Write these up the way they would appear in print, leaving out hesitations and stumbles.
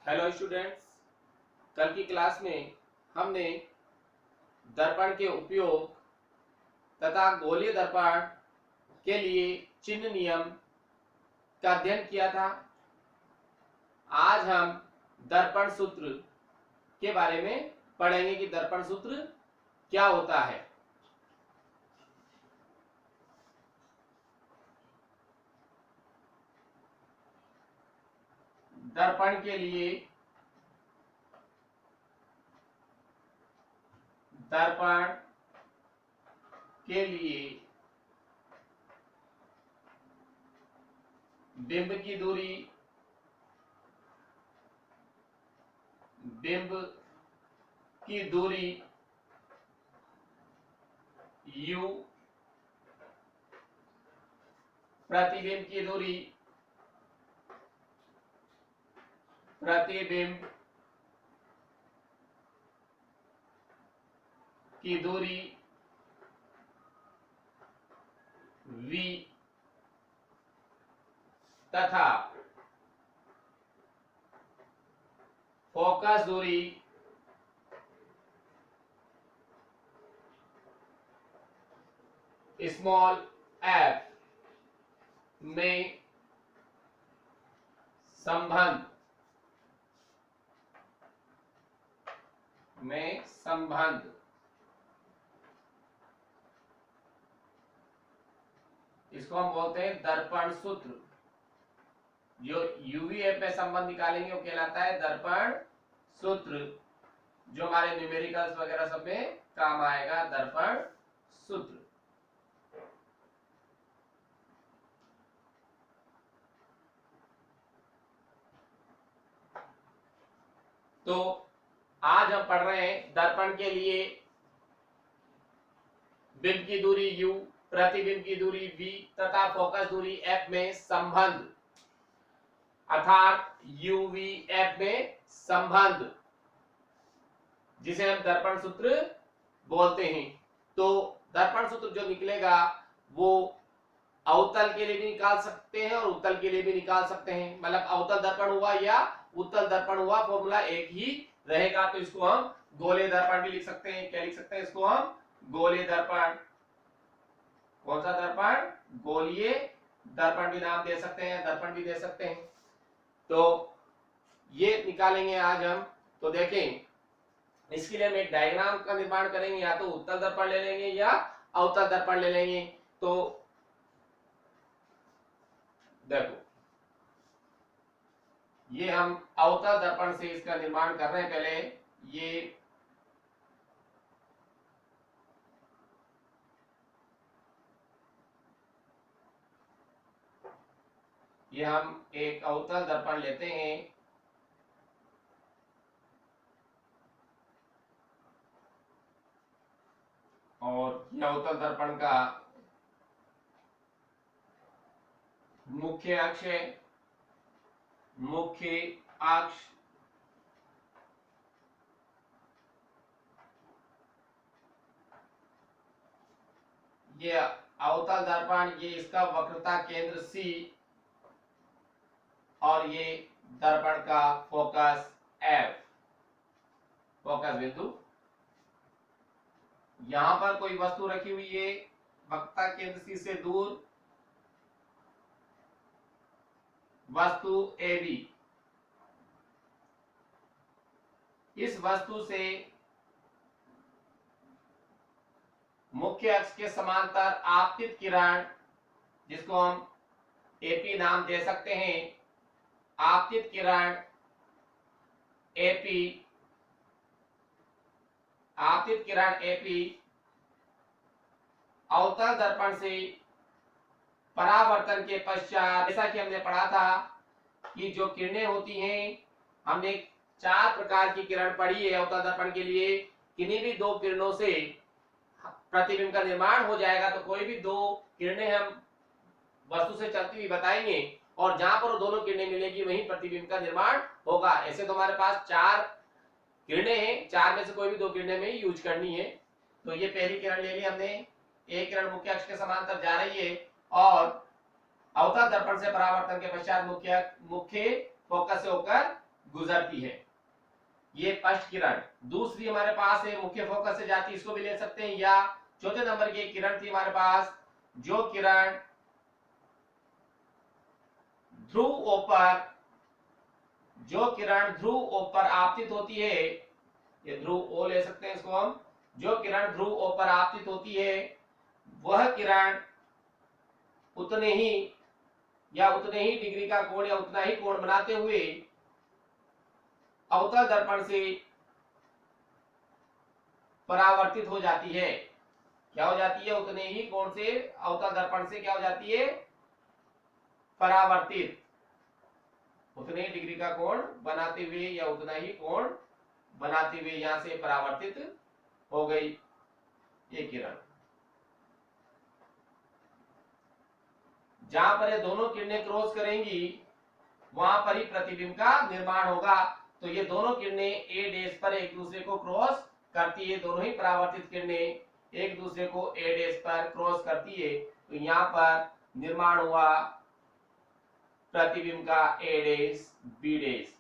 Hello students, कल की class में हमने दर्पण के उपयोग तथा गोलीय दर्पण के लिए चिन्ह नियम का अध्ययन किया था। आज हम दर्पण सूत्र के बारे में पढ़ेंगे कि दर्पण सूत्र क्या होता है। दर्पण के लिए बिंब की दूरी u, प्रतिबिंब की दूरी v तथा फोकस दूरी स्मॉल f में संबंध इसको हम बोलते हैं दर्पण सूत्र। जो यूवीएफ में संबंध निकालेंगे वो कहलाता है दर्पण सूत्र, जो हमारे न्यूमेरिकल्स वगैरह सब में काम आएगा। दर्पण सूत्र तो आज हम पढ़ रहे हैं दर्पण के लिए बिंब की दूरी u, प्रतिबिंब की दूरी v तथा फोकस दूरी f में संबंध, अर्थात UVF में संबंध, जिसे हम दर्पण सूत्र बोलते हैं। तो दर्पण सूत्र जो निकलेगा वो अवतल के लिए भी निकाल सकते हैं और उत्तल के लिए भी निकाल सकते हैं। मतलब अवतल दर्पण हुआ या उत्तल दर्पण हुआ, फॉर्मूला एक ही रहेगा। तो इसको हम गोलीय दर्पण भी लिख सकते हैं। क्या लिख सकते हैं इसको हम? गोलीय दर्पण। कौन सा दर्पण? गोलीय दर्पण भी नाम दे सकते हैं, दर्पण भी दे सकते हैं। तो ये निकालेंगे आज हम। तो देखें, इसके लिए हम एक डायग्राम का निर्माण करेंगे। या तो उत्तल दर्पण ले लेंगे या अवतल दर्पण ले लेंगे। तो देखो, ये हम अवतल दर्पण से इसका निर्माण कर रहे हैं। पहले ये हम एक अवतल दर्पण लेते हैं और यह अवतल दर्पण का मुख्य अक्ष है। मुख्य अक्ष ये अवतल दर्पण, ये इसका वक्रता केंद्र C और ये दर्पण का फोकस F, फोकस बिंदु। यहां पर कोई वस्तु रखी हुई है वक्रता केंद्र C से दूर, वस्तु AB। इस वस्तु से मुख्य अक्ष के समांतर आपतित किरण, जिसको हम AP नाम दे सकते हैं, आपतित किरण AP, आपतित किरण AP अवतल दर्पण से परावर्तन के पश्चात, जैसा कि हमने पढ़ा था कि जो किरणें होती हैं, हमने 4 प्रकार की किरण पढ़ी है अवतल दर्पण के लिए। किन्हीं भी 2 किरणों से प्रतिबिंब का निर्माण हो जाएगा। तो कोई भी 2 किरणें हम वस्तु से चलती हुई बताएंगे और जहां पर वो दोनों किरणें मिलेगी वहीं प्रतिबिंब का निर्माण होगा। ऐसे तो हमारे पास 4 किरणें हैं, 4 में से कोई भी 2 किरणें में ही यूज करनी है। तो ये पहली किरण ले ली हमने, एक किरण मुख्य अक्ष के समांतर जा रही है और अवतल दर्पण से परावर्तन के पश्चात मुख्य फोकस से होकर गुजरती है। ये फर्स्ट किरण। दूसरी हमारे पास है मुख्य फोकस से जाती, इसको भी ले सकते हैं, या चौथे नंबर की किरण थी हमारे पास, जो किरण ध्रुवों पर, जो किरण ध्रुवों पर आपतित होती है, ये ध्रुव ओ ले सकते हैं इसको हम, जो किरण ध्रुवों पर आपतित होती है वह किरण उतने ही या उतने ही डिग्री का कोण या उतना ही कोण बनाते हुए अवतल दर्पण से परावर्तित हो जाती है। क्या हो जाती है? उतने ही कोण से अवतल दर्पण से क्या हो जाती है? परावर्तित। उतने ही डिग्री का कोण बनाते हुए या उतना ही कोण बनाते हुए यहां से परावर्तित हो गई ये किरण। जहां पर ये दोनों किरणें क्रॉस करेंगी वहां पर ही प्रतिबिंब का निर्माण होगा। तो ये दोनों किरणें ए डैश पर एक दूसरे को क्रॉस करती है, दोनों ही परावर्तित किरणें एक दूसरे को ए डैश पर क्रॉस करती है, तो यहाँ पर निर्माण हुआ प्रतिबिंब का ए डैश बी डैश।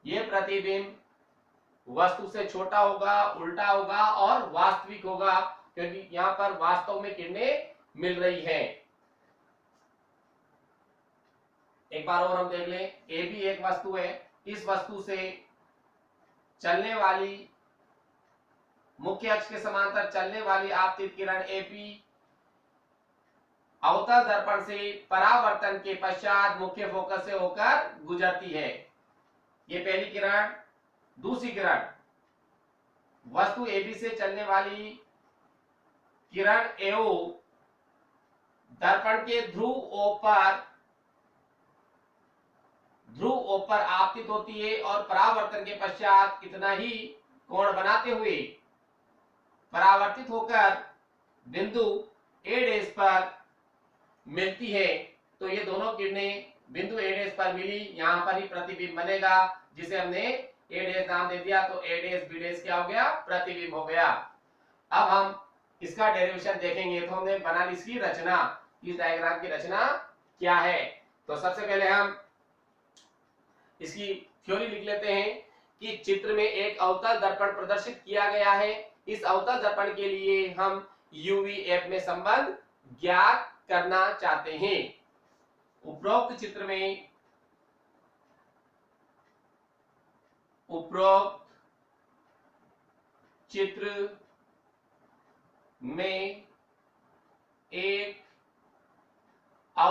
ये प्रतिबिंब वस्तु से छोटा होगा, उल्टा होगा और वास्तविक होगा, क्योंकि यहाँ पर वास्तव में किरणें मिल रही हैं। एक बार और हम देख लें, ए भी एक वस्तु है, इस वस्तु से चलने वाली मुख्य अक्ष के समांतर चलने वाली आपतित किरण एपी अवतल दर्पण से परावर्तन के पश्चात मुख्य फोकस से होकर गुजरती है। ये पहली किरण। दूसरी किरण, वस्तु एबी से चलने वाली किरण एओ दर्पण के ध्रुव पर आपतित होती है और परावर्तन के पश्चात इतना ही कोण बनाते हुए परावर्तित होकर बिंदु ए डैश पर मिलती है। तो ये दोनों किरणें बिंदु ए डैश पर मिली, यहां पर ही प्रतिबिंब बनेगा, जिसे हमने ए डैश नाम दे दिया। तो ए डैश बी डैश क्या हो गया? प्रतिबिंब हो गया। अब हम इसका डेरिवेशन देखेंगे। तो हमने बना ली इसकी रचना, इस डायग्राम की रचना क्या है। तो सबसे पहले हम इसकी थ्योरी लिख लेते हैं कि चित्र में एक अवतल दर्पण प्रदर्शित किया गया है। इस अवतल दर्पण के लिए हम यूवी एफ में संबंध ज्ञात करना चाहते हैं। उपरोक्त चित्र में एक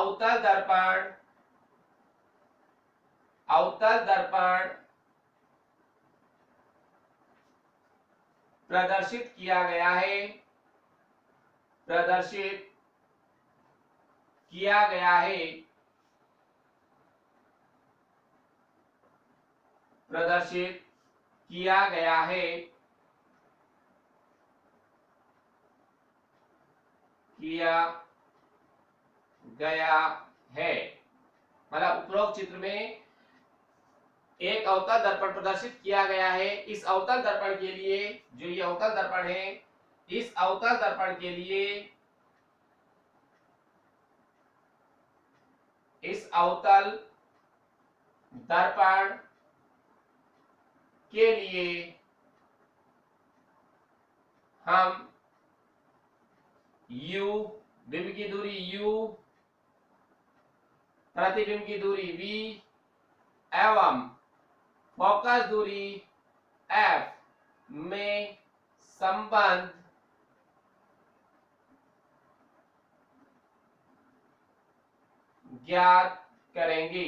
अवतल दर्पण प्रदर्शित किया गया है, मतलब उपरोक्त चित्र में एक अवतल दर्पण प्रदर्शित किया गया है। इस अवतल दर्पण के लिए, जो ये अवतल दर्पण है, इस अवतल दर्पण के लिए, इस अवतल दर्पण के लिए हम u, बिंब की दूरी u, प्रतिबिंब की दूरी v एवं फोकस दूरी f में संबंध ज्ञात करेंगे।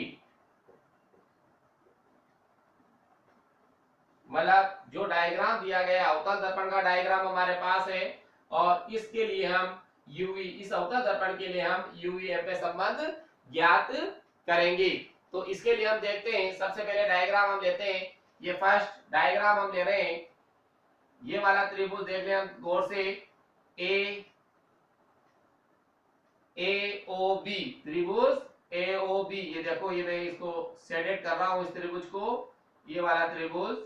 मतलब जो डायग्राम दिया गया अवतल दर्पण का डायग्राम हमारे पास है, और इसके लिए हम यूवी, इस अवतल दर्पण के लिए हम यूवी एफ में संबंध ज्ञात करेंगे। तो इसके लिए हम देखते हैं, सबसे पहले डायग्राम हम लेते हैं। ये फर्स्ट डायग्राम हम ले रहे हैं। ये वाला त्रिभुज देख लें हम गौर से, ए ओ बी, त्रिभुज ए ओ बी। ये देखो, ये मैं इसको शेडेड कर रहा हूं इस त्रिभुज को। ये वाला त्रिभुज,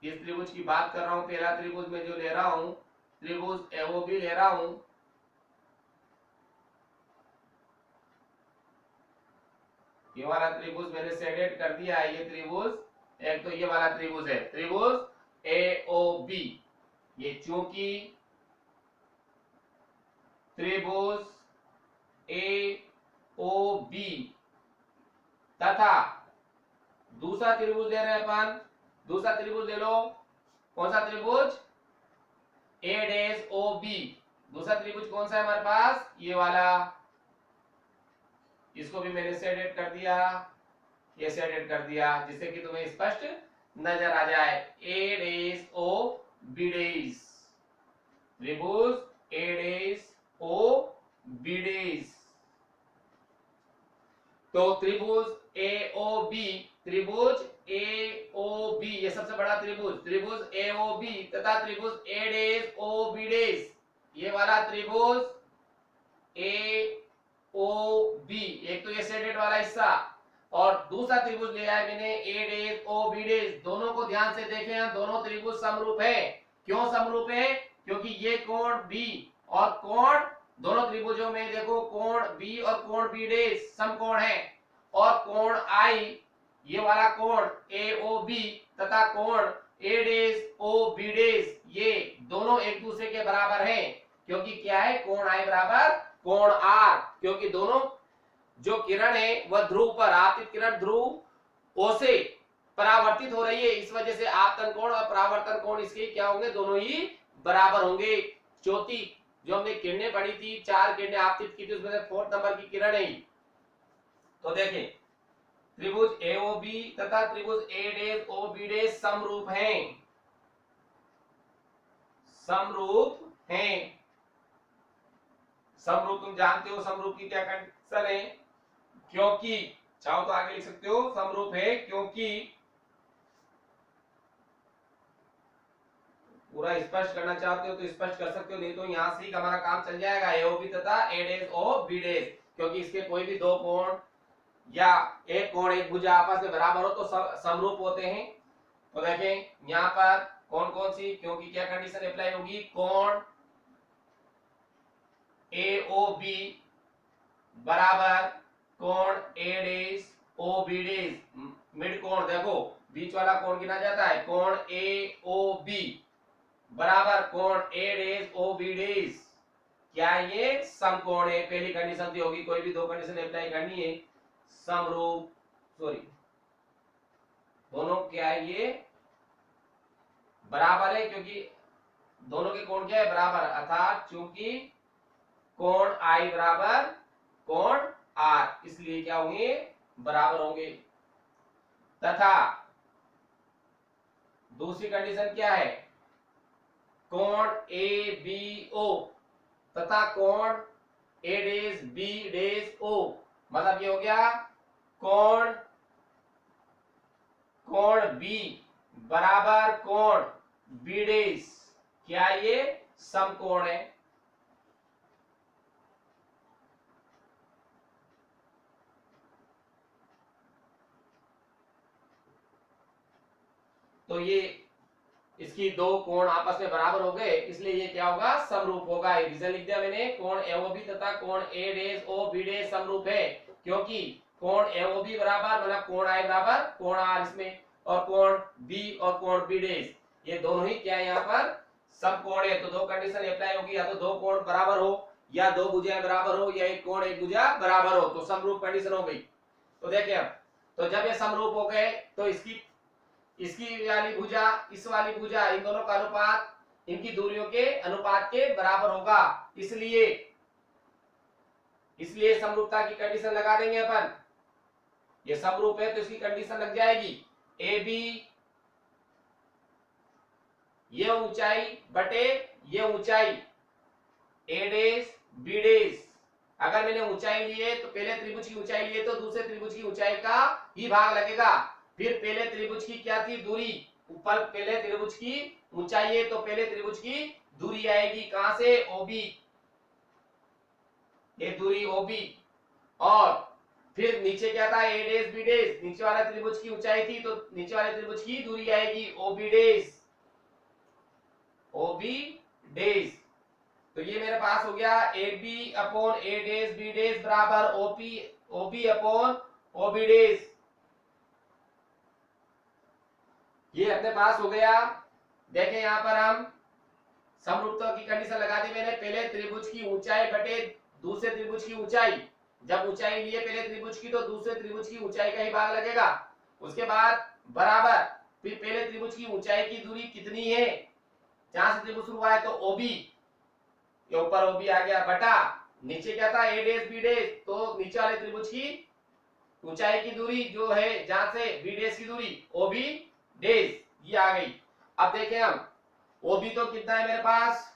इस त्रिभुज की बात कर रहा हूं। पहला त्रिभुज में जो ले रहा हूं, त्रिभुज ए ओ बी ले रहा हूं। ये वाला त्रिभुज मैंने शेडेड कर दिया है। ये त्रिभुज, एक तो ये वाला त्रिभुज है, त्रिभुज AOB। ये चूंकि त्रिभुज AOB तथा दूसरा त्रिभुज ले रहे हैं अपन, दूसरा त्रिभुज ले लो। कौन सा त्रिभुज? AOB। दूसरा त्रिभुज कौन सा है हमारे पास? ये वाला। इसको भी मैंने शेडेड कर दिया, ये शेडेड कर दिया, जिससे कि तुम्हें स्पष्ट नजर आ जाए। AOB त्रिभुज AOB। तो त्रिभुज AOB, त्रिभुज AOB ये सबसे बड़ा त्रिभुज, त्रिभुज AOB तथा त्रिभुज AOB, ये वाला त्रिभुज AOB, एक तो ये शेडेड वाला हिस्सा, और दूसरा त्रिभुज लिया है मैंने AOB। दोनों को ध्यान से देखें, दोनों त्रिभुज समरूप है। क्यों समरूप है? क्योंकि ये कोण B और कोण, दोनों त्रिभुजों में देखो कोण B और कोण B समकोण है, और कोण I, ये वाला कोण AOB तथा कोण AOB, ये दोनों एक दूसरे के बराबर हैं। क्योंकि क्या है? कोण I बराबर कोण R, क्योंकि दोनों जो किरण है वह ध्रुव पर, आपतित किरण ध्रुव O से परावर्तित हो रही है, इस वजह से आपतन कोण और परावर्तन कोण इसके क्या होंगे? दोनों ही बराबर होंगे। चौथी जो हमने किरणें पढ़ी थी, 4 किरणें आपतित की थी, उसमें से 4th नंबर की किरण है। तो देखें, त्रिभुज AOB तथा त्रिभुज AOB समरूप हैं, समरूप हैं। समरूप तुम जानते हो समरूप की क्या कंडीशन है? क्योंकि, चाहो तो आगे लिख सकते हो, समरूप है क्योंकि, पूरा स्पष्ट करना चाहते हो तो स्पष्ट कर सकते हो, नहीं तो यहां से ही हमारा काम चल जाएगा। AOB तथा AOB, क्योंकि इसके कोई भी दो कोण या एक कोण, एक भुजा आपस में बराबर हो तो समरूप होते हैं। तो देखें यहां पर कौन कौन सी, क्योंकि क्या कंडीशन अप्लाई होगी? कोण AOB बराबर कोण AOB, मिड कोण देखो बीच वाला कोण गिना जाता है, कोण AOB बराबर कोण AOB, क्या ये समकोण है? पहली कंडीशन थी होगी, कोई भी दो कंडीशन अप्लाई करनी है, समरूप, सॉरी, दोनों क्या है? ये बराबर है, क्योंकि दोनों के कोण क्या है? बराबर, अर्थात चूंकि कोण I बराबर कोण R, इसलिए क्या होंगे? बराबर होंगे। तथा दूसरी कंडीशन क्या है? कोण ABO तथा कोण ABO, मतलब ये हो गया कोण B बराबर कोण B, क्या ये समकोण है? तो ये इसकी दो कोण आपस में बराबर हो गए, इसलिए ये क्या होगा? समरूप होगा। रीजन लिख दिया मैंने, कोण AOB तथा कोण AOB समरूप है, क्योंकि कोण AOB बराबर मतलब कोण I बराबर कोण R इसमें, और कोण B और कोण B ये दोनों ही क्या है? यहाँ पर समकोण है। तो दो कंडीशन अप्लाई होगी, या तो दो कोण बराबर हो, या दो भुजाएं बराबर हो, या एक कोण एक भुजा बराबर हो, तो समरूप कंडीशन हो गई। तो देखिए अब, तो जब ये समरूप हो गए तो इसकी वाली भुजा, इस वाली भुजा, इन दोनों का अनुपात इनकी दूरियों के अनुपात के बराबर होगा, इसलिए समरूपता की कंडीशन लगा देंगे अपन। ये समरूप है तो इसकी कंडीशन लग जाएगी, AB ये ऊंचाई बटे ये ऊंचाई AD, अगर मैंने ऊंचाई लिए तो पहले त्रिभुज की ऊंचाई लिए तो दूसरे त्रिभुज की ऊंचाई का ही भाग लगेगा। फिर पहले त्रिभुज की क्या थी? दूरी, ऊपर पहले त्रिभुज की ऊंचाई है तो पहले त्रिभुज की दूरी आएगी, कहां से? OB, ये दूरी OB, और फिर नीचे क्या था? AD, नीचे वाला त्रिभुज की ऊंचाई थी तो नीचे वाले त्रिभुज की दूरी आएगी OB। तो ये मेरे पास हो गया AB अपॉन AD बराबर OB अपॉन ओबी डेज। ये अपने पास हो गया। देखें यहां पर हम समरूपता की कंडीशन लगा दी मैंने। पहले त्रिभुज की ऊंचाई बटे दूसरे त्रिभुज की ऊंचाई। जब ऊंचाई लिए पहले त्रिभुज की तो दूसरे त्रिभुज की ऊंचाई का ही भाग लगेगा। उसके बाद बराबर फिर पहले त्रिभुज की ऊंचाई की दूरी कितनी है, जहां से त्रिभुज शुरू हुआ है तो ओबी, ये ऊपर ओबी आ गया, बटा नीचे क्या था ए डेश बी डेश, तो नीचे वाले त्रिभुज की ऊंचाई की दूरी जो है जहां से बी डेश की दूरी ओबी डेश, ये आ गई। अब देखें हम ओबी तो कितना है मेरे पास,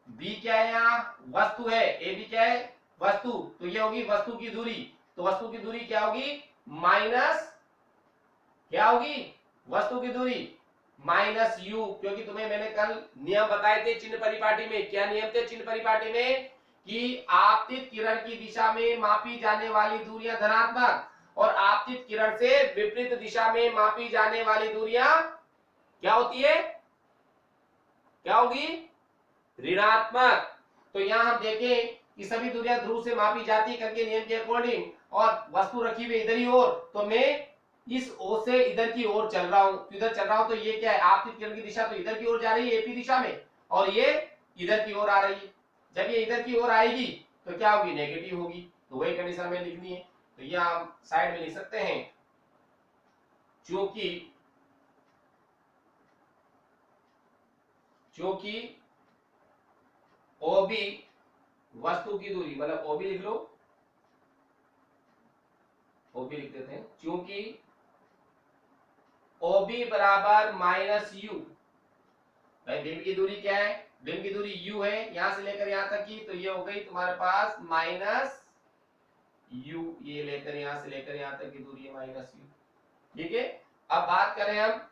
बी क्या है यहाँ वस्तु है, ए बी क्या है वस्तु, तो ये होगी वस्तु की दूरी। तो वस्तु की दूरी क्या होगी माइनस, क्या होगी वस्तु की दूरी माइनस यू, क्योंकि तुम्हें मैंने कल नियम बताए थे चिन्ह परिपाटी में। क्या नियम थे चिन्ह परिपाटी में, कि आपतित किरण की दिशा में मापी जाने वाली दूरियां धनात्मक और आपतित किरण से विपरीत दिशा में मापी जाने वाली दूरियां क्या होती है, क्या होगी ऋणात्मक। तो यहां हम देखें कि सभी दूरियां ध्रुव से मापी जाती करके नियम के अकॉर्डिंग, और वस्तु रखी हुई इधर ही ओर, तो मैं इस ओ से इधर की ओर चल रहा हूं, तो इधर चल रहा हूं तो ये क्या है आपतित किरण की दिशा तो इधर की ओर जा रही है एपी दिशा में, और ये इधर की ओर आ रही है। जब ये इधर की ओर आएगी तो क्या होगी नेगेटिव होगी, तो वही कंडीशन हमें लिखनी है। तो ये हम साइड में लिख सकते हैं, चूंकि ओबी वस्तु की दूरी, मतलब ओबी लिख लो, ओबी लिख देते हैं, क्योंकि ओबी बराबर माइनस यू। भाई बिंब की दूरी क्या है, बिंब की दूरी यू है यहां से लेकर यहां तक की, तो ये हो गई तुम्हारे पास माइनस यू, ये लेकर यहां से लेकर यहां तक की दूरी है माइनस यू। ठीक है, अब बात करें हम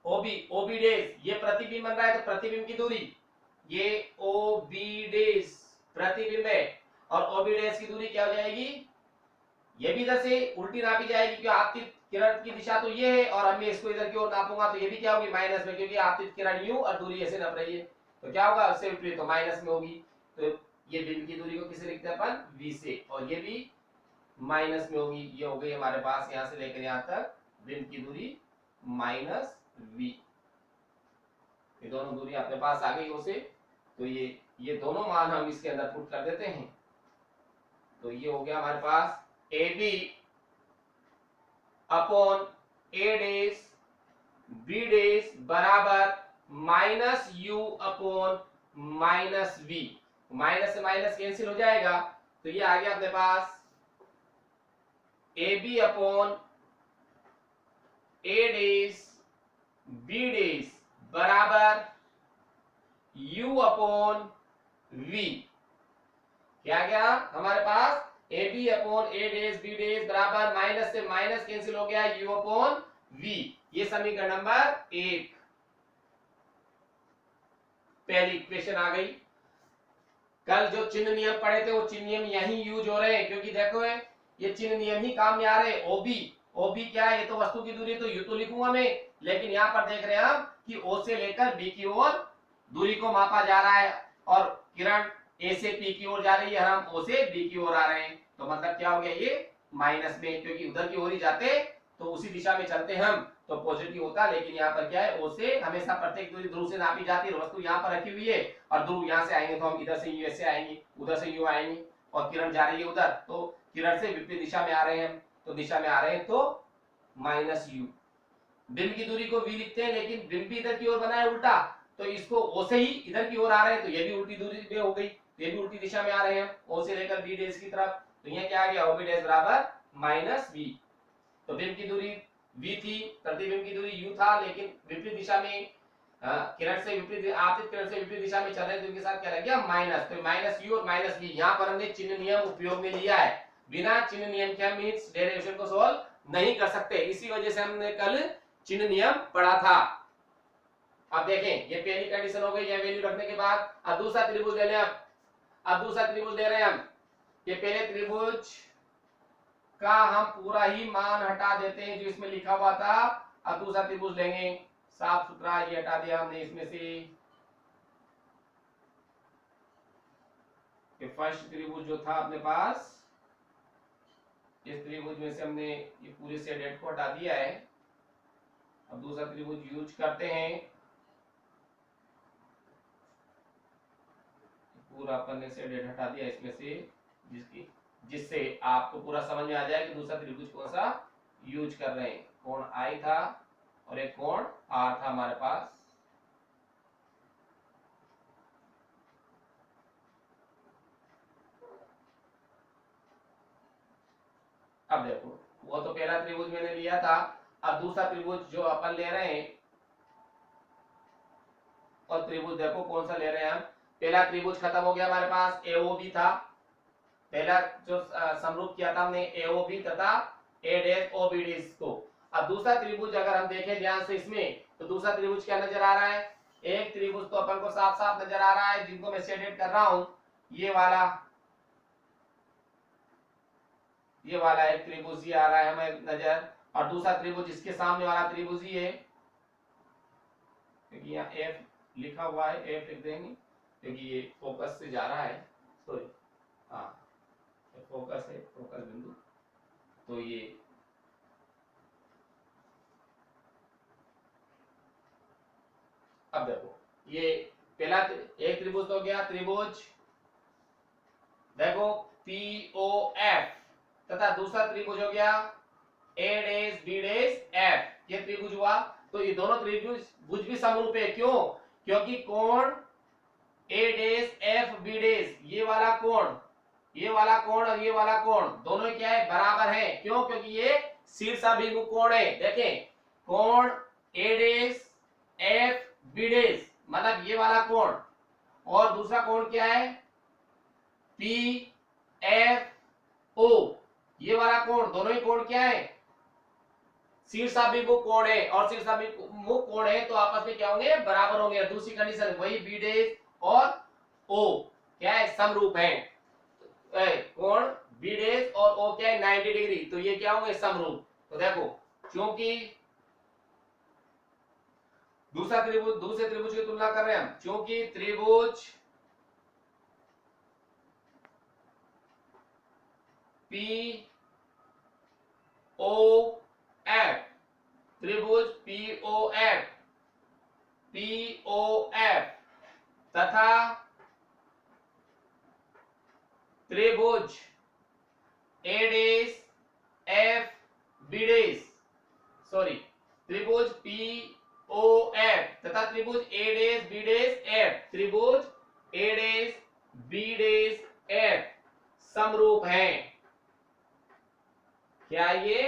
ओबी, ओबी डेज, ये प्रतिबिंब बन रहा है तो प्रतिबिंब की दूरी, ये ओबी डेज प्रतिबिंब है, और ओबी डेज की दूरी क्या हो जाएगी, ये भी इधर से उल्टी नापी जाएगी, क्योंकि आपतित किरण की दिशा तो ये है, और अब मैं इसको इधर की ओर नापूंगा तो ये भी क्या होगी माइनस में, क्योंकि आपतित किरण यू और दूरी ऐसे नाप रही है, तो क्या होगा उससे विपरीत तो माइनस में होगी। तो ये बिंब की दूरी को किसे लिखते हैं अपन v से, और ये भी माइनस में होगी। ये हो गई हमारे पास यहां से लेकर यहां तक बिंब की दूरी माइनस v, ये दोनों दूरी अपने पास आ गई उसे, तो ये दोनों मान हम इसके अंदर पुट कर देते हैं। तो ये हो गया हमारे पास AB upon A dash B dash बराबर minus u upon minus v, minus से माइनस कैंसिल हो जाएगा, तो ये आ गया अपने पास A B upon A dash B dash बराबर यू अपॉन वी। क्या गया हमारे पास A B upon A dash B dash बराबर माइनस से माइनस कैंसिल हो गया यू अपॉन वी। ये समीकरण नंबर 1 पहली इक्वेशन आ गई। कल जो चिन्ह नियम पढ़े थे वो चिन्ह नियम यही यूज हो रहे हैं, क्योंकि देखो ये चिन्ह नियम ही काम में आ रहे हैं। ओबी, ओबी क्या है, ये तो वस्तु की दूरी तो यू तो लिखूंगा मैं, लेकिन यहाँ पर देख रहे हैं हम कि ओ से लेकर बी की ओर दूरी को मापा जा रहा है, और किरण ए से पी की ओर जा रही है, हम ओ से बी की ओर आ रहे हैं, तो मतलब क्या हो गया ये माइनस में, क्योंकि उधर की ओर ही जाते तो उसी दिशा में चलते हम तो पॉजिटिव होता, लेकिन यहाँ पर क्या है ओ से हमेशा प्रत्येक दूरी ध्रुव से नापी जाती है, वस्तु यहाँ पर रखी हुई है और ध्रुव यहाँ से आएंगे तो हम इधर से यू ऐसे आएंगे, उधर से यू आएंगे, और किरण जा रही है उधर, तो किरण से विपरीत दिशा में आ रहे हैं, तो दिशा में आ रहे हैं तो माइनस यू। बिंब की दूरी को v लिखते हैं, लेकिन बिंब भी इधर की ओर बना है उल्टा, तो इसको o से ही इधर की ओर आ रहे हैं, तो ये भी उल्टी दूरी पे हो गई, ये भी उल्टी दिशा में आ रहे हैं o से लेकर b डेश की तरफ, तो यहाँ क्या आ गया ob डेश बराबर माइनस v। तो बिंब की दूरी v थी, प्रतिबिंब की दूरी u था, लेकिन विपरीत दिशा में किरण से विपरीत, आपतित किरण से विपरीत दिशा में चल रहे, तो इनके साथ क्या लग गया माइनस, तो माइनस u और माइनस v। यहाँ पर हमने चिन्ह नियम उपयोग में लिया है, बिना चिन्ह नियम के हम इस डेरिवेशन को सोल्व नहीं कर सकते, इसी वजह से हमने कल चिन्ह नियम पढ़ा था। अब देखें ये पहली कंडीशन हो गई, ये वैल्यू रखने के बाद अब दूसरा त्रिभुज ले लें। अब दूसरा त्रिभुज ले रहे हैं हम, ये पहले त्रिभुज का हम पूरा ही मान हटा देते हैं जो इसमें लिखा हुआ था। अब दूसरा त्रिभुज लेंगे, साफ सुथरा ये हटा दिया हमने इसमें से। ये फर्स्ट त्रिभुज जो था अपने पास इस त्रिभुज में से हमने ये पूरे सेड हेड को हटा दिया है। अब दूसरा त्रिभुज यूज करते हैं। पूरा अपन ने सेड हेड हटा दिया इसमें से, जिससे आपको पूरा समझ में आ जाए कि दूसरा त्रिभुज कौन सा यूज कर रहे हैं। कोण आई था और एक कोण आर था हमारे पास। अब देखो, वो तो पहला त्रिभुज मैंने लिया था। अब दूसरा त्रिभुज जो अपन ले रहे हैं, और त्रिभुज देखो कौन सा ले रहे हैं हम। पहला त्रिभुज खत्म हो गया हमारे पास, एओबी था। पहला जो समरूप किया था हमने एओबी तथा ए डैश ओ बी डैश को। अब दूसरा त्रिभुज अगर हम देखें ध्यान से इसमें, तो दूसरा त्रिभुज क्या नजर आ रहा है। एक त्रिभुज तो अपन को साफ साफ नजर आ रहा है, जिनको मैं शेडेड कर रहा हूं। ये वाला एक त्रिभुज ही आ रहा है हमें नजर, और दूसरा त्रिभुज इसके सामने वाला त्रिभुज ही है, क्योंकि यहाँ एफ लिखा हुआ है, एफ लिख देंगे क्योंकि ये फोकस से जा रहा है। सॉरी, हाँ फोकस है, फोकस बिंदु। तो ये अब देखो, ये पहला एक त्रिभुज तो हो गया। त्रिभुज देखो पीओएफ, तथा दूसरा त्रिभुज हो गया ए डैश बी डैश एफ। ये त्रिभुज हुआ। तो ये दोनों त्रिभुज भी समरूप है। क्यों? क्योंकि कोण ए डैश एफ बी डैश, ये वाला कोण और ये वाला कोण दोनों क्या है, बराबर है। क्यों? क्योंकि ये शीर्षाभिमुख कोण है। देखें, कोण ए डैश एफ बी डैश मतलब ये वाला कोण, और दूसरा कोण क्या है, पी एफ ओ, ये वाला कोण। दोनों ही कोण क्या है, शीर्षाभिमुख कोण है। और शीर्षाभिमुख कोण है तो आपस में क्या होंगे, बराबर होंगे। दूसरी कंडीशन वही बी डैश और ओ क्या है, समरूप है। कोण बी डैश और ओ क्या है, 90 डिग्री। तो ये क्या होंगे, समरूप। तो देखो, क्योंकि दूसरे त्रिभुज की तुलना कर रहे हैं हम, क्योंकि त्रिभुज पी ओ एफ, त्रिभुज पीओएफ तथा त्रिभुज A dash F B dash, sorry, त्रिभुज पीओएफ तथा त्रिभुज A dash B dash F, त्रिभुज A dash B dash F समरूप हैं। क्या ये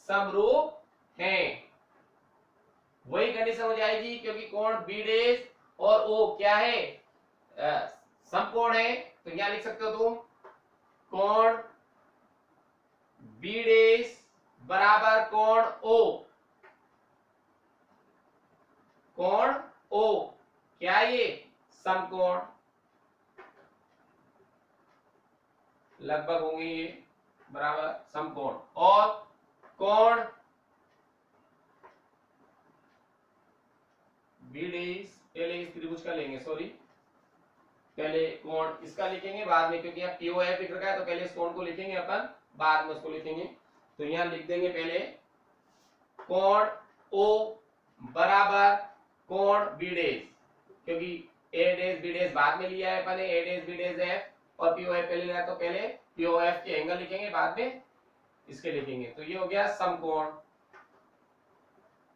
समरूप हैं? वही कंडीशन हो जाएगी, क्योंकि कोण बी डैश और ओ क्या है, समकोण है। तो यहां लिख सकते हो तुम, कोण बी डैश बराबर कोण ओ। कोण ओ क्या ये, समकोण लगभग होंगे ये, बराबर समकोण। और कोण बी डैश, पहले इस त्रिभुज का लेंगे, सॉरी, पहले कोण इसका लिखेंगे बाद में, क्योंकि यहाँ पीओएफ लिख रखा है तो पहले इस कोण को लिखेंगे अपन, बाद में उसको लिखेंगे। तो यहाँ लिख देंगे पहले कोण ओ बराबर कोण बी डैश, क्योंकि ए डैश बी डैश बाद में लिया है अपन ने, ए डैश बी डैश एफ, और पीओएफ पहले लिया तो पहले पीओएफ के एंगल लिखेंगे, बाद में इसके लिखेंगे। तो ये हो गया समकोण।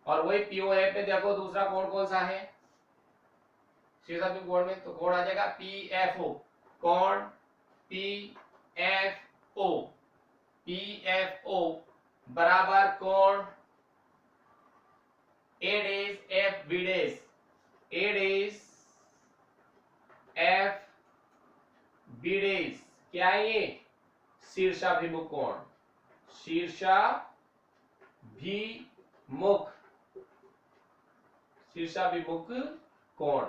और वही पीओएफ में देखो दूसरा कोण कौन सा है शीर्षाभिमुख कोण में, तो कोण आ जाएगा पीएफओ। कोण पीएफओ बराबर कोण ए डैश एफ बी डैश, ए डैश एफ बी डैश क्या है ये, शीर्षाभिमुख कोण, शीर्षाभिमुख कोण।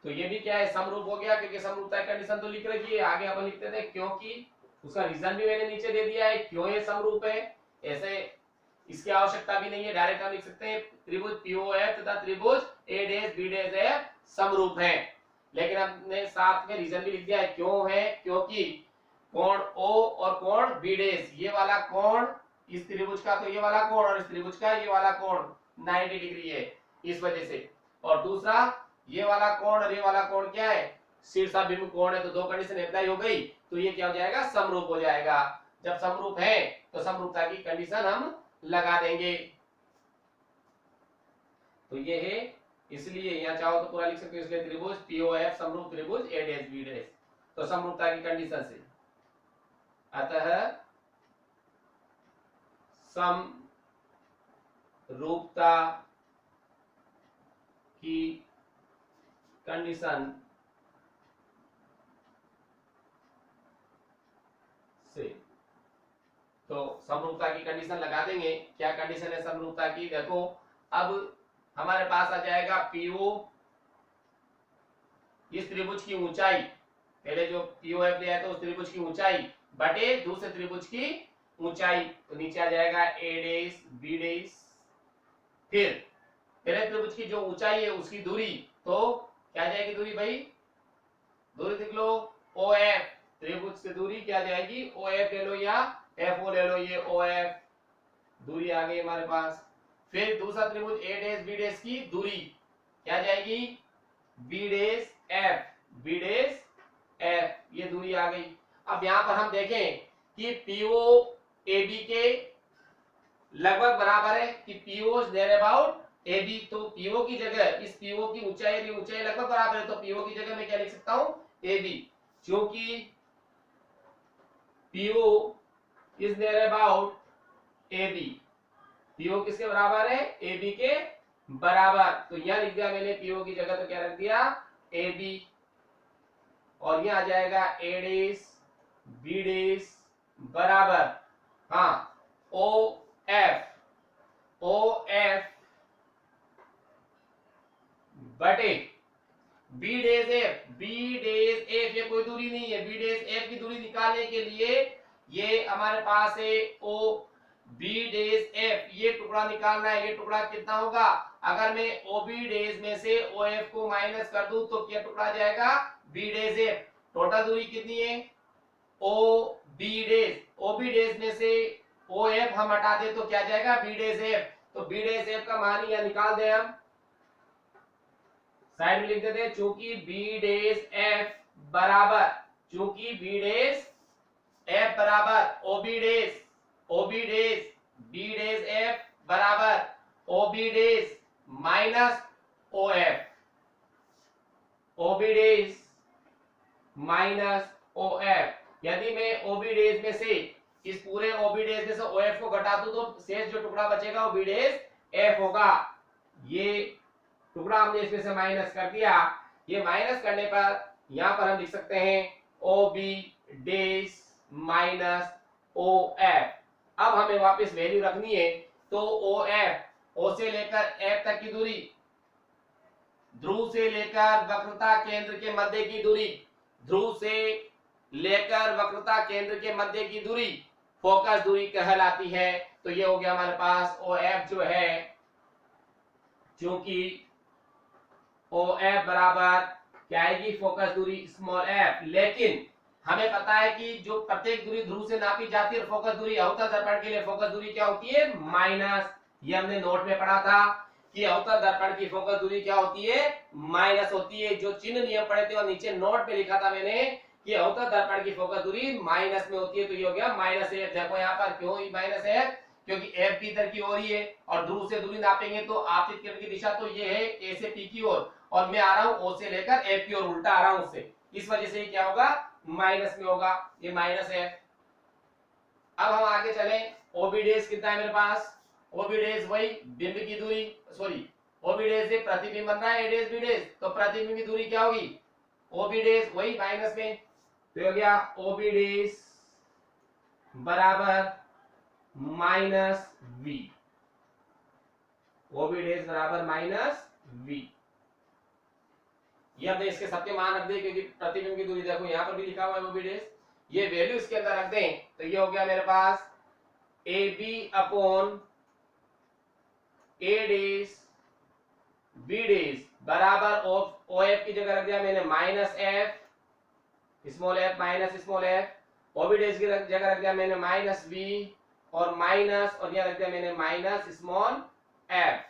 तो ये भी क्या है, समरूप हो गया, क्योंकि समरूपता की कंडीशन तो लिख रखी है। आगे अपन लिखते थे क्योंकि, उसका रीजन भी मैंने नीचे दे दिया है क्यों ये समरूप है। ऐसे इसकी आवश्यकता भी नहीं है, डायरेक्ट हम लिख सकते हैं त्रिभुज पीओएफ तथा त्रिभुज A dash B dash F समरूप है। लेकिन हमने साथ में रीजन भी लिख दिया है क्यों है, क्योंकि कोण ओ और कोण बी डेश, ये वाला कोण इस त्रिभुज का, तो ये वाला कोण, और इस त्रिभुज का ये वाला कोण 90 डिग्री है इस वजह से। और दूसरा ये वाला कोण और ये वाला कोण क्या है, शीर्षाभिमुख कोण है, तो दो कंडीशन अप्लाई हो गई, तो ये क्या हो जाएगा, समरूप हो जाएगा। जब समरूप है तो समरूपता की कंडीशन हम लगा देंगे। तो ये है, इसलिए यहां चाहो तो पूरा लिख सकते हो, इसलिए त्रिभुज पीओएफ समरूप त्रिभुज ए डैश बी डैश, तो समरूपता की कंडीशन से। अतः समरूपता की कंडीशन से, तो समरूपता की कंडीशन लगा देंगे। क्या कंडीशन है समरूपता की, देखो अब हमारे पास आ जाएगा पीओ, इस त्रिभुज की ऊंचाई, पहले जो पीओएफ लिया तो उस त्रिभुज की ऊंचाई बटे दूसरे त्रिभुज की ऊंचाई, तो नीचे आ जाएगा ए डेश बी डेश, फिर पहले त्रिभुज की जो ऊंचाई है उसकी दूरी, तो क्या जाएगी दूरी भाई, दूरी देख लो ओ एफ, त्रिभुज से दूरी क्या जाएगी ओ एफ ले लो या एफ ओ ले लो, ये ओ एफ दूरी आ गई हमारे पास। फिर दूसरा त्रिभुज ए डेश बी डेश की दूरी क्या जाएगी B dash F, B dash F, ये दूरी आ गई। अब यहां पर हम देखें कि पीओ ए बी के लगभग बराबर है, कि PO there about A B, तो पीओ की जगह इस पीओ की ऊंचाई लगभग बराबर है, तो पीओ की जगह मैं क्या लिख सकता हूं ए बी, क्योंकि PO is there about A B, PO किसके बराबर है ए बी के बराबर, तो यहां लिख दिया मैंने पीओ की जगह, तो क्या रख दिया ए बी, और यहां आ जाएगा ए डेश बी डेश बराबर, हाँ ओ एफ बटे B dash F, B dash F ये कोई दूरी नहीं है, बी डेश एफ की दूरी निकालने के लिए ये हमारे पास है ओ बी डेश एफ, ये टुकड़ा निकालना है, ये टुकड़ा कितना होगा, अगर मैं ओ बी डेश में से ओ एफ को माइनस कर दूं तो क्या टुकड़ा जाएगा बी डेश एफ, टोटल दूरी कितनी है O B dash, O B dash में से ओ एफ हम हटा दे तो क्या जाएगा बी डेश एफ, तो बी डेश एफ का मान यहां निकाल दे, हम साइड में लिख देते हैं, चूंकि बी डेश एफ बराबर, चूंकि बी डेश एफ बराबर O B dash B dash F बराबर O B dash minus O F, O B dash minus O F, यदि मैं ओ बी डेश में से इस पूरे ओ बी डेश में से ओ एफ को घटा दूं तो शेष जो टुकड़ा बचेगा वो बी डेश एफ होगा, ये टुकड़ा हमने इसमें से माइनस कर दिया, ये माइनस करने पर यहां पर हम लिख सकते हैं O B dash minus O F. अब हमें वापस वैल्यू रखनी है, तो ओ एफ, ओ से लेकर एफ तक की दूरी, ध्रुव से लेकर वक्रता केंद्र के मध्य की दूरी, ध्रुव से लेकर वक्रता केंद्र के मध्य की दूरी फोकस दूरी कहलाती है, तो ये हो गया हमारे पास ओ एफ जो है, क्योंकि ओ एफ बराबर क्या आएगी फोकस दूरी स्मॉल एफ, लेकिन हमें पता है कि जो प्रत्येक दूरी ध्रुव से नापी जाती है, फोकस दूरी अवतल दर्पण के लिए फोकस दूरी क्या होती है माइनस, ये हमने नोट में पढ़ा था कि अवतल दर्पण की फोकस दूरी क्या होती है माइनस होती है, जो चिन्ह नियम पढ़े थे और नीचे नोट में लिखा था मैंने कि अवतल दर्पण की फोकस दूरी माइनस में होती है, तो ये हो गया माइनस एफ। देखो यहाँ पर क्यों माइनस एफ, क्योंकि एफ भी इधर की ओर ही है और ध्रुव से दूरी नापेंगे तो आपतित किरण की दिशा तो ये है ए से पी की ओर, और मैं आ रहा हूं ओ से लेकर एफ की ओर, उल्टा आ रहा हूं उससे, इस वजह से क्या होगा माइनस में होगा, ये माइनस है। अब हम आगे चले, ओबी डेश कितना है मेरे पास, ओबी डेश वही बिंब की दूरी, सॉरी ओबी डेश से प्रतिबिंब बन रहा है ए डेश बी डेश, तो प्रतिबिंब की दूरी क्या होगी ओबी डेश वही माइनस में, तो हो गया ओबी डेश बराबर माइनस वी, ओबी डेश बराबर माइनस वी, ये हमने इसके सबके मान रख दिए, क्योंकि प्रतिबिंब की दूरी देखो यहां पर भी लिखा हुआ है ओबी डेश, ये वैल्यू इसके अंदर रख दें तो ये हो गया मेरे पास A B upon A dash B dash बराबर ओ एफ की जगह रख दिया मैंने minus f small f minus small f OB dash की जगह रख दिया मैंने माइनस वी और माइनस, और यहाँ रख दिया मैंने माइनस स्मॉल एफ।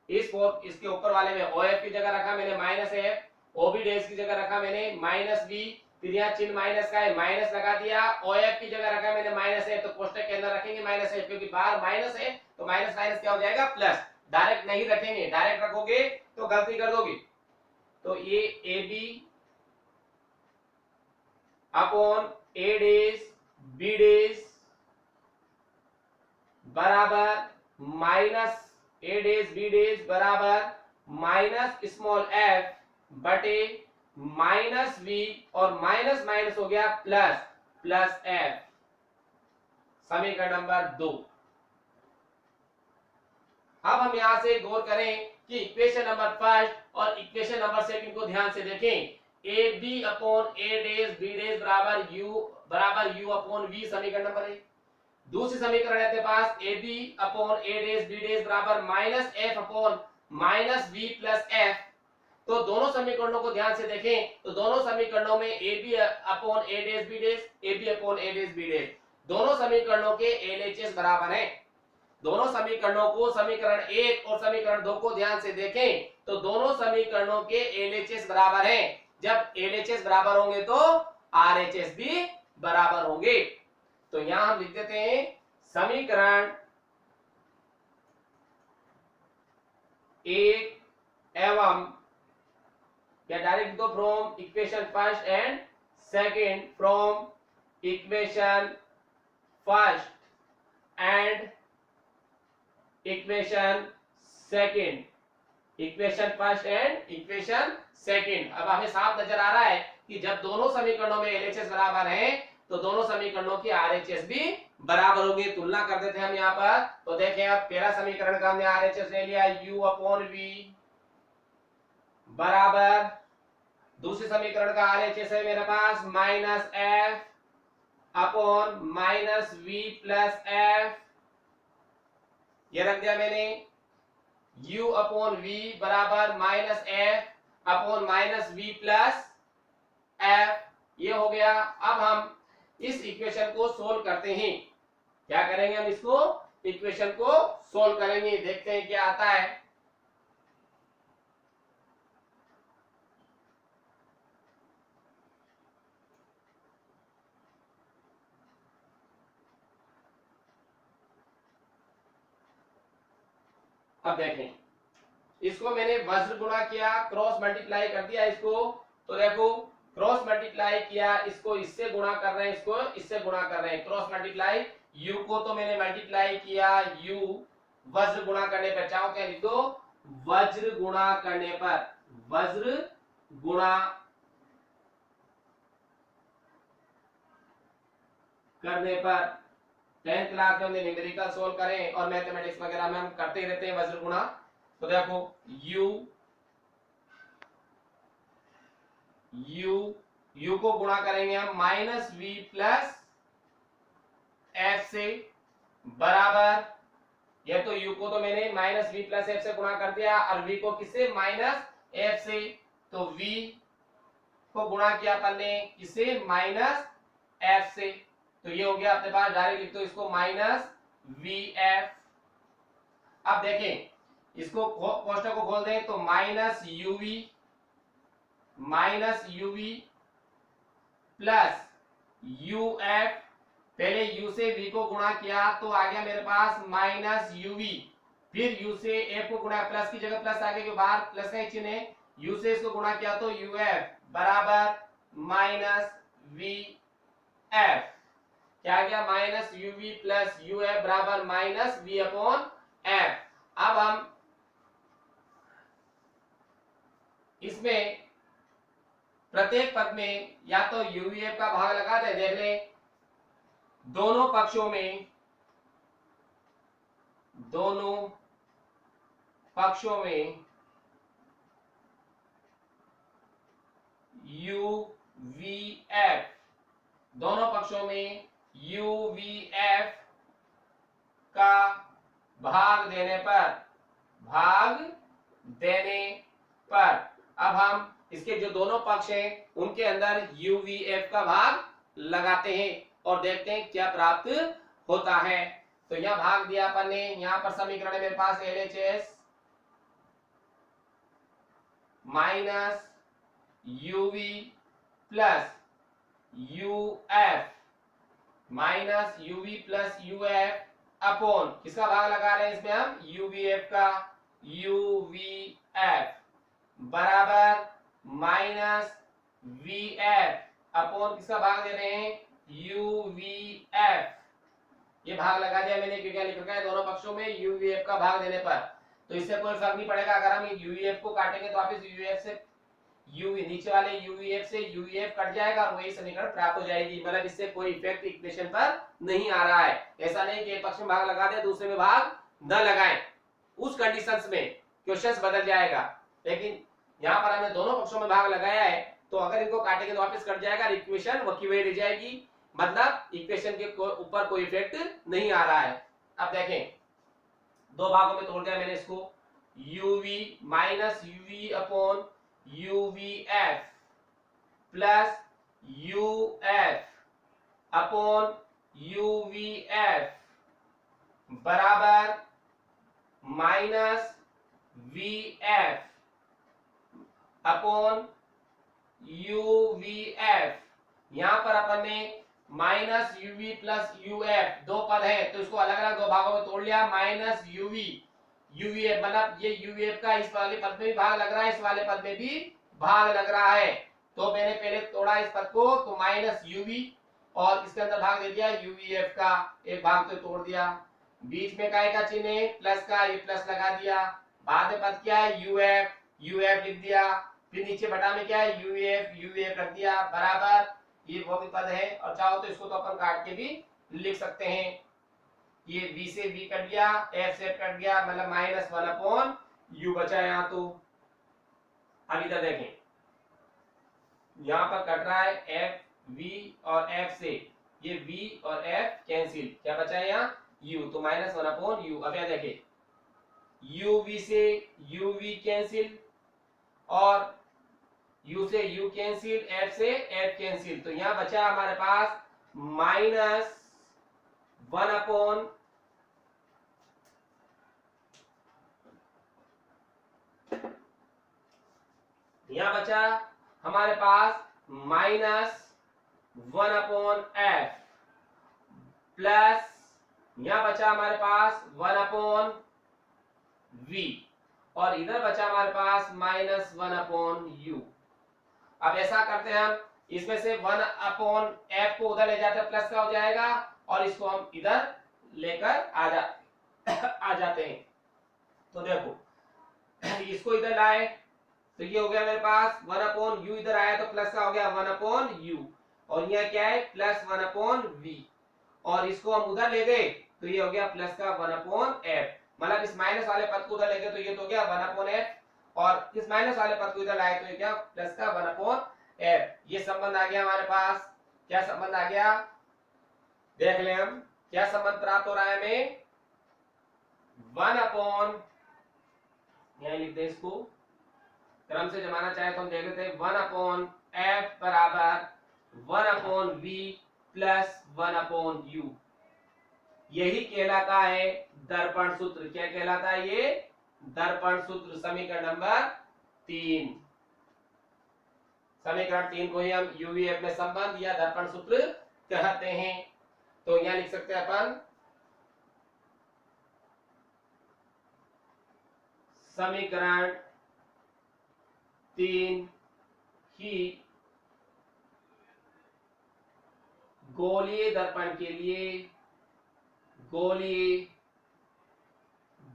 इसके ऊपर वाले में ओ एफ की जगह रखा मैंने माइनस एफ, ओबी डेज की जगह रखा मैंने माइनस वी, फिर यहाँ चिन्ह माइनस का है माइनस लगा दिया, ओ एफ की जगह रखा मैंने माइनस एफ, तो कोष्टक के अंदर रखेंगे माइनस एफ क्योंकि बाहर माइनस है, तो माइनस माइनस क्या हो जाएगा प्लस। डायरेक्ट नहीं रखेंगे, डायरेक्ट रखोगे तो गलती कर दोगे। तो ये A B upon A dash B dash बराबर minus A dash B dash बराबर माइनस स्मॉल एफ बटे माइनस वी, और माइनस माइनस हो गया प्लस, प्लस एफ। समीकरण नंबर 2। अब हम यहां से गौर करें कि इक्वेशन नंबर फर्स्ट और इक्वेशन नंबर सेकंड को ध्यान से देखें। A B upon A dash B dash बराबर यू अपॉन वी समीकरण नंबर 1। दूसरी समीकरण है अपने पास A B upon A dash B dash बराबर minus f upon minus v plus f. तो दोनों समीकरणों को ध्यान से देखें, तो दोनों समीकरणों में A B upon A dash B dash, A B upon A dash B dash, दोनों समीकरणों के एलएचएस बराबर हैं। दोनों समीकरणों को, समीकरण 1 और समीकरण 2 को ध्यान से देखें, तो दोनों समीकरणों के एलएचएस बराबर हैं। जब एलएचएस बराबर होंगे तो आरएचएस भी बराबर होंगे। तो यहां हम लिख देते हैं समीकरण 1 एवं, या डायरेक्ट दो from equation first and second, from equation first and equation second, equation first and equation second. अब हमें साफ नजर आ रहा है कि जब दोनों समीकरणों में एलएचएस बराबर हैं तो दोनों समीकरणों की आरएचएस भी बराबर होगी। तुलना कर देते हैं हम यहाँ पर। तो देखें, अब पहला समीकरण का हमने आरएचएस ले लिया u अपॉन वी बराबर, दूसरे समीकरण का आरएचएस है मेरे पास minus f upon minus v plus f, ये रख दिया मैंने। u अपॉन वी बराबर minus f upon minus v plus f, ये हो गया। अब हम इस इक्वेशन को सोल्व करते हैं। क्या करेंगे हम, इसको इक्वेशन को सोल्व करेंगे, देखते हैं क्या आता है। अब देखें, इसको मैंने वज्र गुणा किया, क्रॉस मल्टीप्लाई कर दिया इसको, तो देखो क्रॉस मल्टीप्लाई किया, इसको इससे गुणा कर रहे हैं, इसको इससे गुणा कर रहे हैं, क्रॉस मल्टीप्लाई। u को तो मैंने मल्टीप्लाई किया, u वज्र गुणा करने पर, चाहो क्या लिख दो, वज्र गुणा करने पर, वज्र गुणा करने पर। 10th क्लास में हमने न्यूमेरिकल सोल्व करें और मैथमेटिक्स वगैरह में हम करते ही रहते हैं वज्र गुणा। तो देखो u को गुणा करेंगे हम माइनस वी प्लस एफ से बराबर, ये तो u को तो मैंने माइनस वी प्लस एफ से गुणा कर दिया, और v को किससे, माइनस एफ से। तो v को गुणा किया अपन ने किससे, माइनस एफ से, तो ये हो गया अपने पास, डायरेक्ट लिख दो इसको माइनस वी एफ। अब देखें, इसको कोष्टक को खोल दें तो minus UV plus U F, पहले u से v को गुणा किया तो आ गया मेरे पास माइनस यूवी, फिर u से f को गुणा, प्लस की जगह प्लस आ गया, बाहर प्लस का ही चिन्ह है, u से इसको गुणा किया तो uf बराबर माइनस वी एफ, क्या आ गया, minus UV plus U F बराबर माइनस वी अपॉन एफ। अब हम इसमें प्रत्येक पद में या तो यूवीएफ का भाग लगा दे, देख ले, दोनों पक्षों में यूवीएफ, दोनों पक्षों में यूवीएफ का भाग देने पर अब हम इसके जो दोनों पक्ष हैं उनके अंदर यूवीएफ का भाग लगाते हैं और देखते हैं क्या प्राप्त होता है। तो यहां भाग दिया अपन ने, यहां पर समीकरण है मेरे पास LHS minus UV plus UF minus UV plus uf upon किसका भाग लगा रहे हैं इसमें हम, यूवीएफ का, यूवीएफ बराबर माइनस वीएफ अपॉन किसका भाग दे रहे हैं, यूवीएफ। ये भाग लगा दिया मैंने, क्योंकि लिख रखा है दोनों पक्षों में यूवीएफ का भाग देने पर, तो इससे कोई फर्क नहीं पड़ेगा। अगर हम यूवीएफ को काटेंगे तो वापस यूवीएफ से यूवी नीचे वाले यूवीएफ से यूवीएफ कट जाएगा और वही समीकरण प्राप्त हो जाएगी। मतलब इससे कोई इफेक्ट इक्वेशन पर नहीं आ रहा है। ऐसा नहीं कि एक पक्ष में भाग लगा दे दूसरे में भाग न लगाएं, उस कंडीशंस में क्वेश्चंस बदल जाएगा। लेकिन यहाँ पर हमने दोनों पक्षों में भाग लगाया है, तो अगर इनको काटेंगे तो वापस कट जाएगा, इक्वेशन वही वही रह जाएगी। मतलब इक्वेशन के ऊपर कोई इफेक्ट नहीं आ रहा है। अब देखें, दो भागों में तोड़ दिया मैंने इसको, uv minus uv upon uvf plus uf upon uvf बराबर माइनस वीएफ अपॉन यूवीएफ। यहां पर अपन ने माइनस यूवी प्लस यूएफ दो पद है, तो इसको अलग अलग दो भागों में तोड़ लिया। माइनस यूवी यूवीएफ मतलब ये यूवीएफ का इस वाले पद में भी भाग लग रहा है, इस वाले पद में भी भाग लग रहा है। तो मैंने पहले तोड़ा इस पद को, तो माइनस यूवी और इसके अंदर भाग दे दिया यूवीएफ का, एक भाग तो तोड़ दिया। बीच में काय का चिन्ह है प्लस का, ये प्लस लगा दिया। बाद में पद क्या है, यूएफ, यूएफ लिख दिया। फिर नीचे बटा में क्या है, यूएफ, यूएफ रख दिया बराबर, ये वो भी पद है। और चाहो तो इसको तो अपन काट के भी लिख सकते हैं। ये v से v कट गया, f से f कट गया, मतलब माइनस वन अपॉन u बचा यहाँ। तो अब इधर देखें, यहाँ पर कट रहा है f, v और f से, ये v और f कैंसिल, क्या बचा है यहाँ, u, तो माइनस वन अपॉन u। अब यह देखें, uv से uv कैंसिल और u से u कैंसिल, f से f कैंसिल, तो यहाँ बचा हमारे पास माइनस वन अपॉन यहां बचा हमारे पास minus one upon f plus यहां बचा हमारे पास वन अपॉन वी और इधर बचा हमारे पास माइनस वन अपॉन यू। अब ऐसा करते हैं हम, इसमें से वन अपॉन एफ को उधर ले जाते हैं, प्लस का हो जाएगा, और इसको हम इधर लेकर आ जाते हैं। तो देखो इसको इधर लाए तो ये हो गया मेरे पास वन अपॉन यू, इधर आया तो प्लस का हो गया वन अपॉन यू, और यह क्या है प्लस वन अपॉन वी, और इसको हम उधर ले गए तो ये हो गया प्लस का वन अपॉन एफ। मतलब इस माइनस वाले पद को उधर ले गए तो ये तो हो गया वन अपॉन एफ, और इस माइनस वाले पद को इधर लाए तो ये क्या प्लस का वन अपॉन एफ। ये संबंध आ गया हमारे पास। क्या संबंध आ गया, देख ले हम क्या संबंध प्राप्त हो रहा है हमें, वन अपॉन, यहां लिख दे इसको, क्रम से जमाना चाहे तो हम देख लेते हैं, वन अपॉन एफ बराबर one upon V plus one upon U. यही कहलाता है दर्पण सूत्र। क्या कहलाता है ये, दर्पण सूत्र। समीकरण नंबर 3, समीकरण 3 को ही हम यूवीएफ में संबंध या दर्पण सूत्र कहते हैं। तो यहां लिख सकते हैं अपन समीकरण 3 ही गोलीय दर्पण के लिए, गोलीय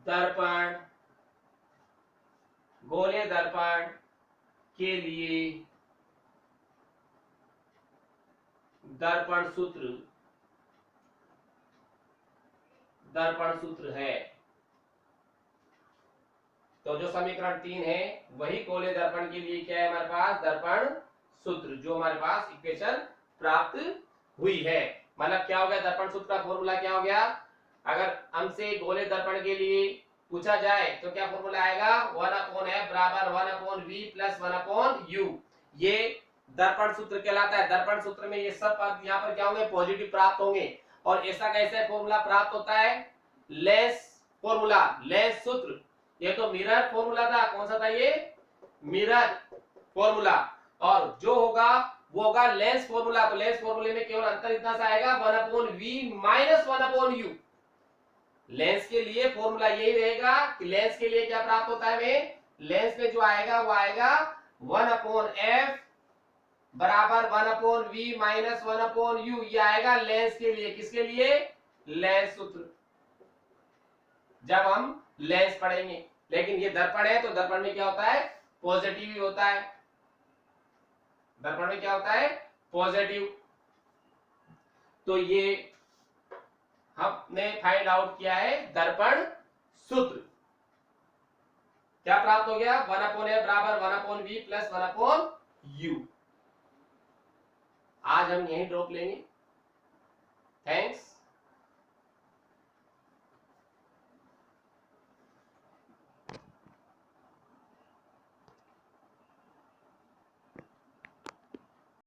दर्पण, गोलीय दर्पण के लिए दर्पण सूत्र, दर्पण सूत्र है। तो जो समीकरण 3 है वही गोलीय दर्पण के लिए क्या है हमारे पास, दर्पण सूत्र, जो हमारे पास इक्वेशन प्राप्त हुई है। मतलब क्या हो गया, दर्पण सूत्र का फॉर्मूला क्या हो गया, अगर हमसे गोलीय दर्पण के लिए पूछा जाए तो क्या फॉर्मूला आएगा, वन अपॉन एफ बराबर one upon V plus one upon U. ये दर्पण सूत्र कहलाता है। दर्पण सूत्र में ये सब पद यहाँ पर क्या होंगे, पॉजिटिव प्राप्त होंगे। और ऐसा कैसे फॉर्मूला प्राप्त होता है, लेंस फॉर्मूला, लेंस सूत्र। ये तो मिरर फॉर्मूला था, कौन सा था ये, मिरर फॉर्मूला। और जो होगा वो होगा लेंस फॉर्मूला। तो लेंस फॉर्मूले में केवल अंतर इतना सा आएगा 1/v माइनस 1/u। लेंस के लिए फॉर्मूला यही रहेगा कि लेंस के लिए क्या प्राप्त होता है, हमें लेंस में जो आएगा वो आएगा 1/f बराबर 1/v माइनस 1/u। ये आएगा लेंस के लिए, किसके लिए, लेंस सूत्र, जब हम लेंस पढ़ेंगे। लेकिन ये दर्पण है, तो दर्पण में क्या होता है, पॉजिटिव ही होता है। दर्पण में क्या होता है, पॉजिटिव। तो ये हमने फाइंड आउट किया है दर्पण सूत्र। क्या प्राप्त हो गया, 1/f बराबर 1/v प्लस 1/u। आज हम यही ड्रॉप लेंगे।